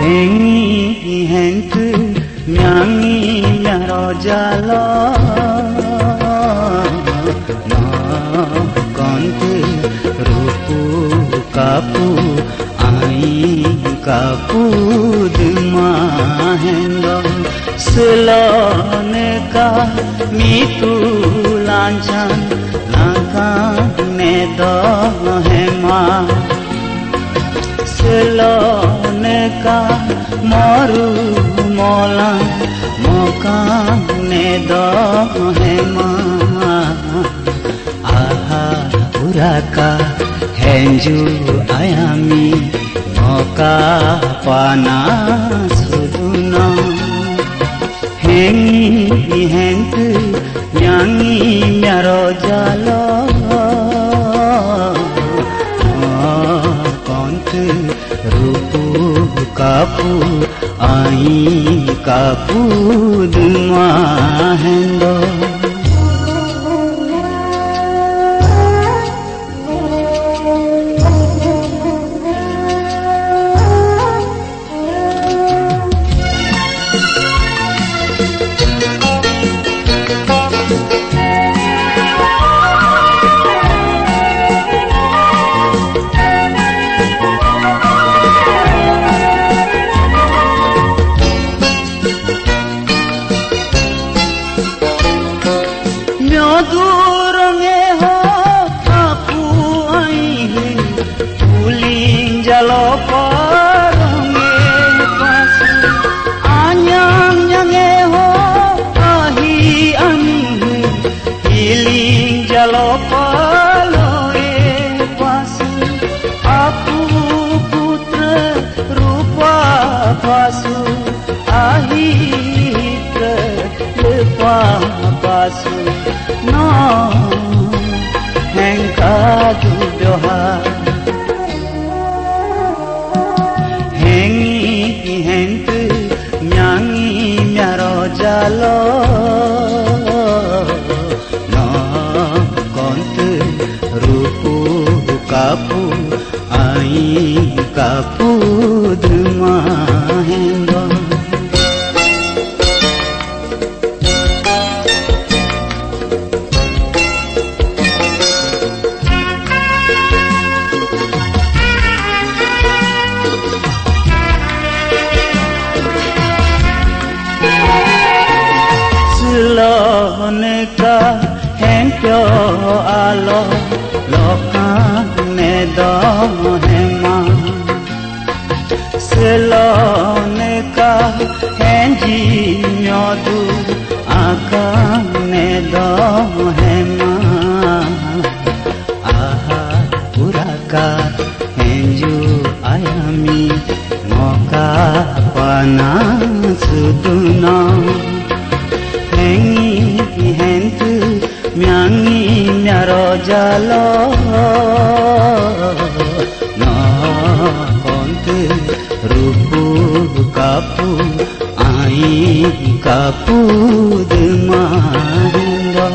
Hengi hentu nyangi nyaro jalo na konte rupu kapu ai kapu dma hendo selone ka mitu lanchan laka ne do hema selone ka moru mola moka ne do hema aha uraka henju ayami moka pana suduna hengi hentu nyangi nyaro jalo kontu rupu kapu ai kapu dma hendo durunge ho apu ai puling jalo parunge pas anyang nyange ho ahi ami hiling jalo paloe pas apu putra rupa pasu ahi lepa pasu no hengka du doha hengi hentu nyangi nyaro jalo no kontu rupu kapu ai kapu dma hendo selone ka hengkyo alo loka ne do hema selone ka henji nyodu aka ne do hema aha uraka henju ayami moka pana suduna hengi hentu nyangi nyaro jalo no kontu rupu kapu ai kapu dma hendo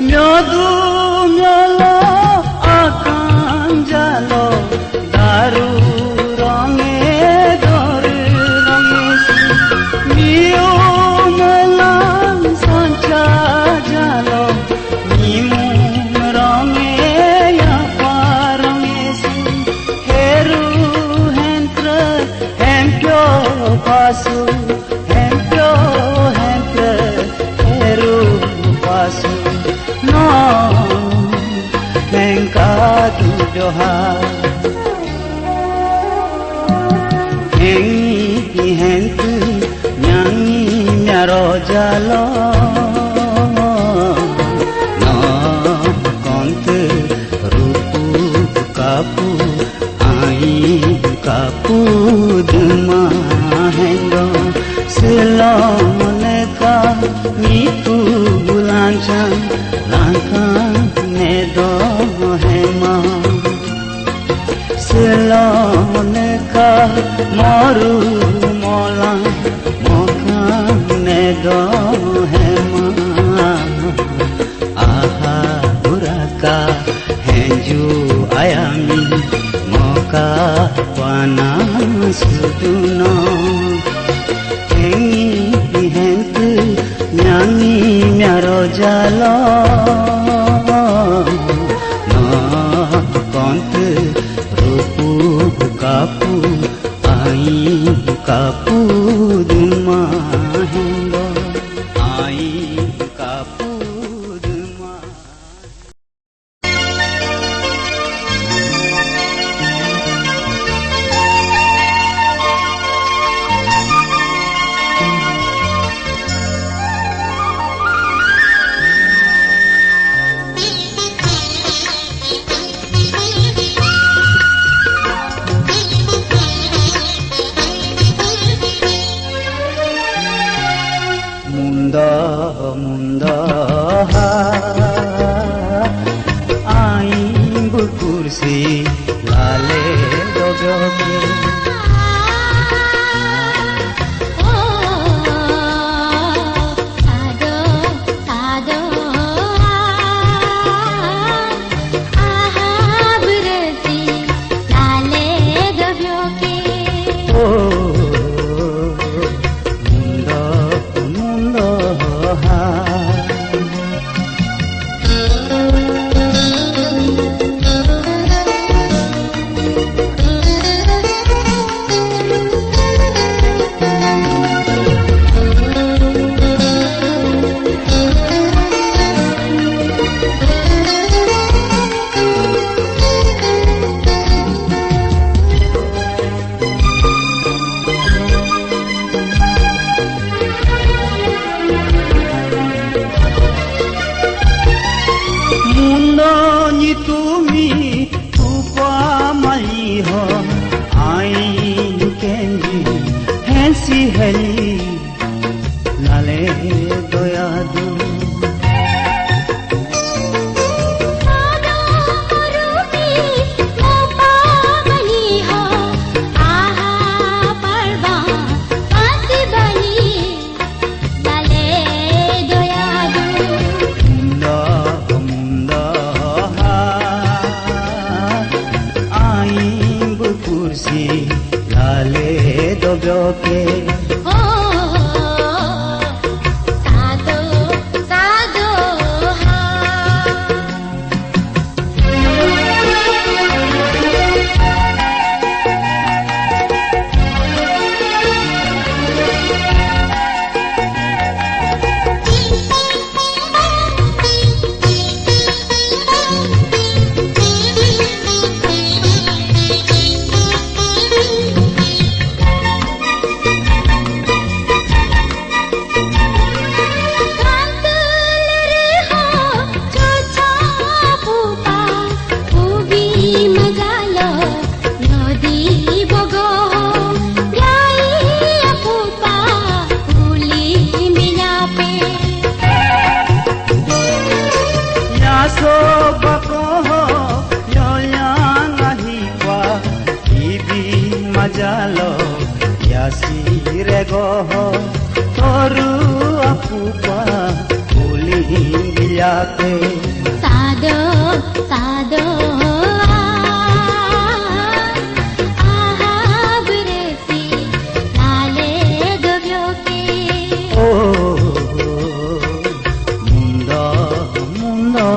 nyodu nyalo akan jalo daru ronge dore ronge miu melang sanca jalo mimu ronge ya paronge heru hentre hempyo pasu hempyo hentre heru pasu no hengka tu doha hengi hentu nyangi nyaro jalo no kontu rupu kapu ai kapu dma moneka moru mola mokane do hema aha buraka henju ayami moka wana suduno hengi hentu nyangi myaro jalo kapu ai kapu duma hendo ai kapu duma munda aing kursi lale dojoke Jalo yasi regoho toru apupa uli biate sado sado aha beresi lale dobyoke oh munda munda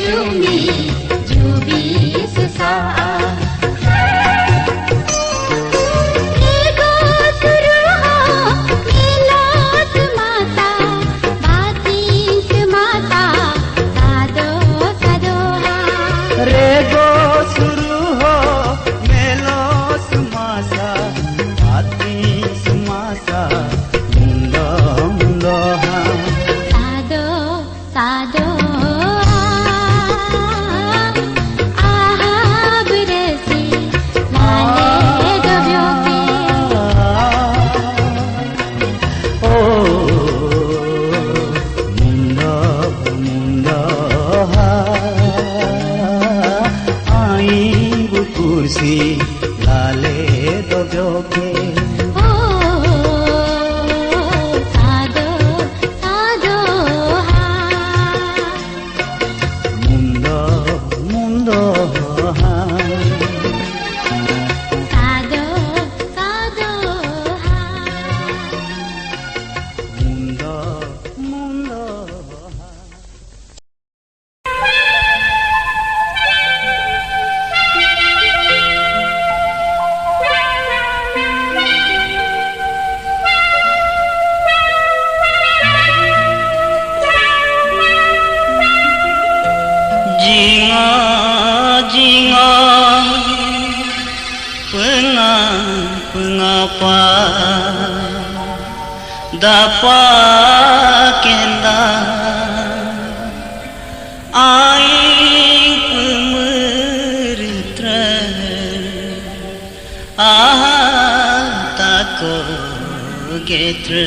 Jumi Jubi sesaat Ego suruh Milat mata dapa kenda aing pemeritra tako getre.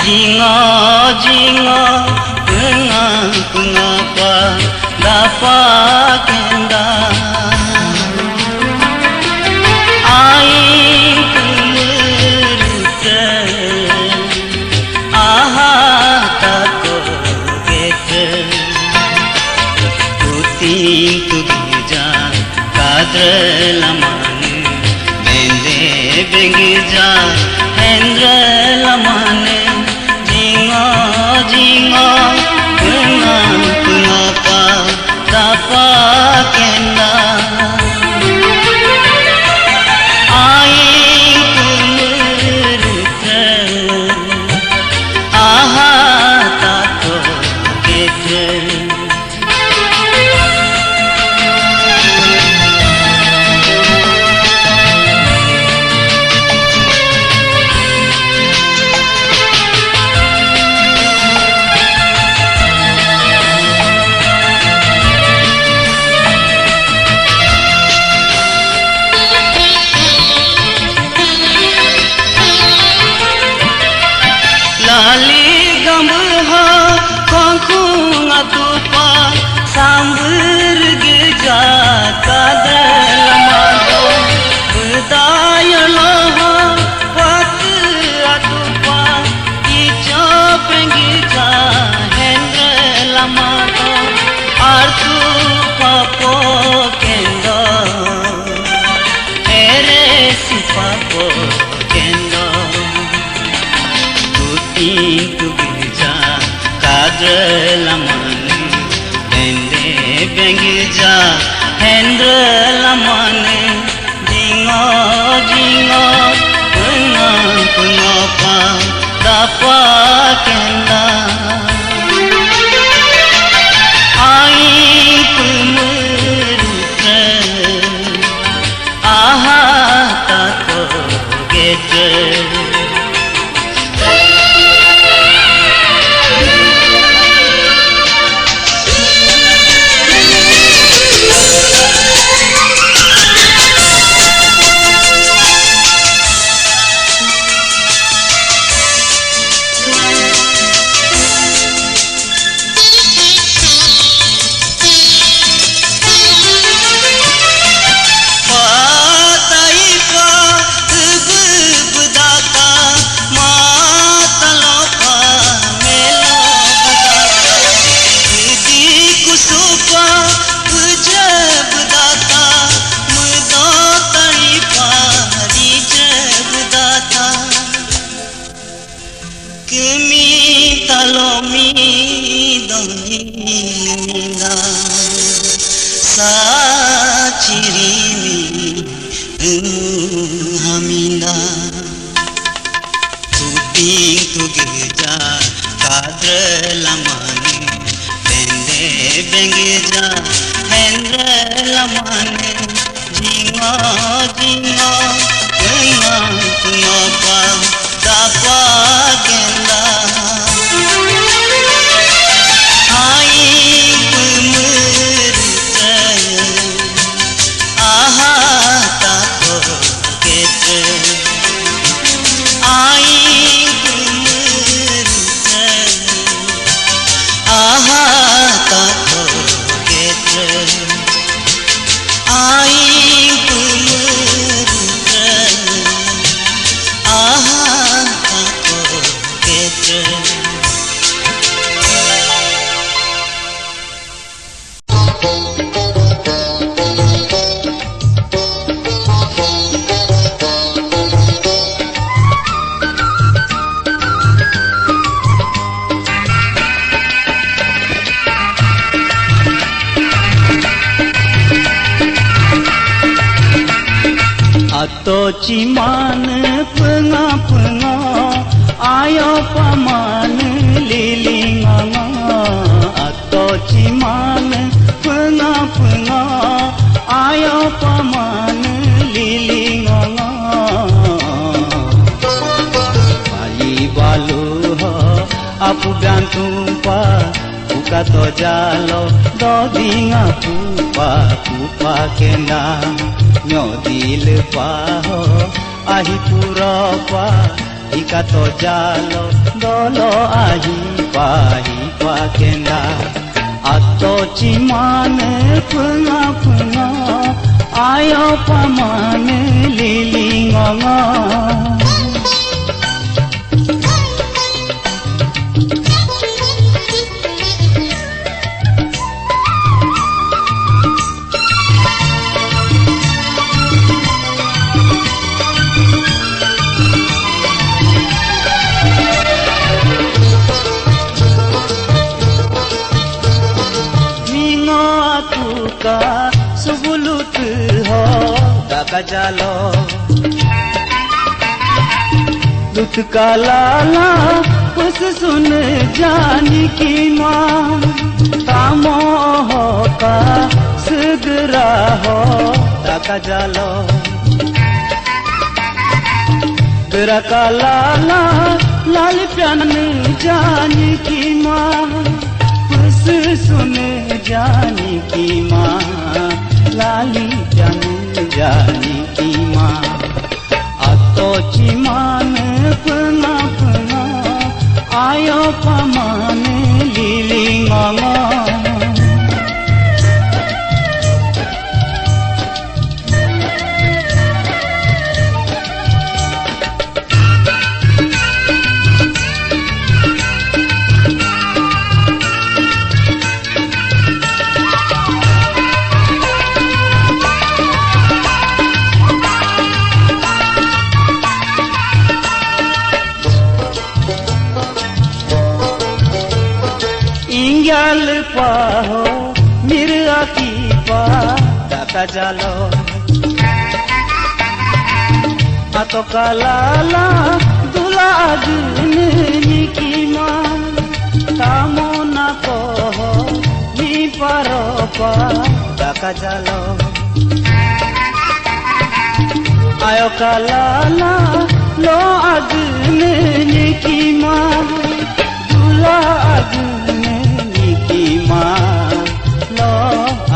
Jingo jingo pengapa dapat kenda aing pemerita tako gete puting tu gija kadre lamane bende bengija hendra lamane jingo pengapa dapat kenda aing pemerita tako gete. Lali gamha kongkung atupa samber geja kadalamato budaya loha patu atupa ijo penggeja hendra lamato artu papo kendo ere si papo kendo tu gija kadre lamane bende bengija hendra lamane jingo pengapa dapat kenda aing pemerita tako gete. Kemi talomi dongilina sa cirimi hamina puting tu geja kadre lamane bende bengeja hendra lamane jingo pengapa dapat kenda aing pemerita tako gete aing pemerita tako gete aing pemerita tako gete. Ato ciman penga-penga ayo paman lilinga. Ato ciman penga-penga ayo paman lilinga. Bayi balu apu gantumpa buka to jalo dodinga pupa kena nyodil paho ahi purapa ika to jalo dolo ahi pa kena. Ato cimane penga-penga ayo pamane lilinga. Subulut ho daka jalo lut kalala kus sun jani ki maan tamo ho ka segera ho daka jalo gera kalala lal pyan jani ki maan kus sun jani ki maan लाली जानी की माँ. Ato ciman penga-penga ayo pamane lilinga. Ingyal paho mirga ki pa daka jalo ato kalala dula agni ki ma tamo na ko mi paro pa daka jalo ayo kalala lo agni ki ma dula agni lo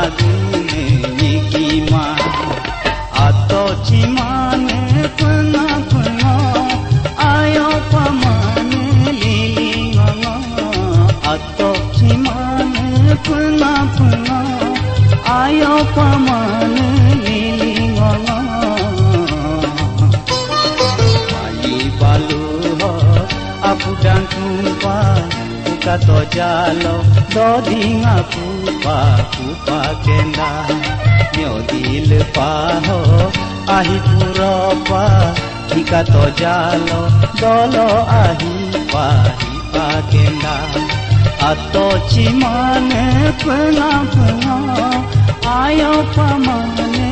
agni ki ma. Ato cimane penga-penga ayo pamane lilinga. Ato cimane penga-penga ayo pamane lilinga. Bayi balu apu dan tumpai to jalo dodinga pupa kena nyodil paho ahi purapa ika to jalo dolo ahi pa kena. Ato cimane penga-penga ayo pamane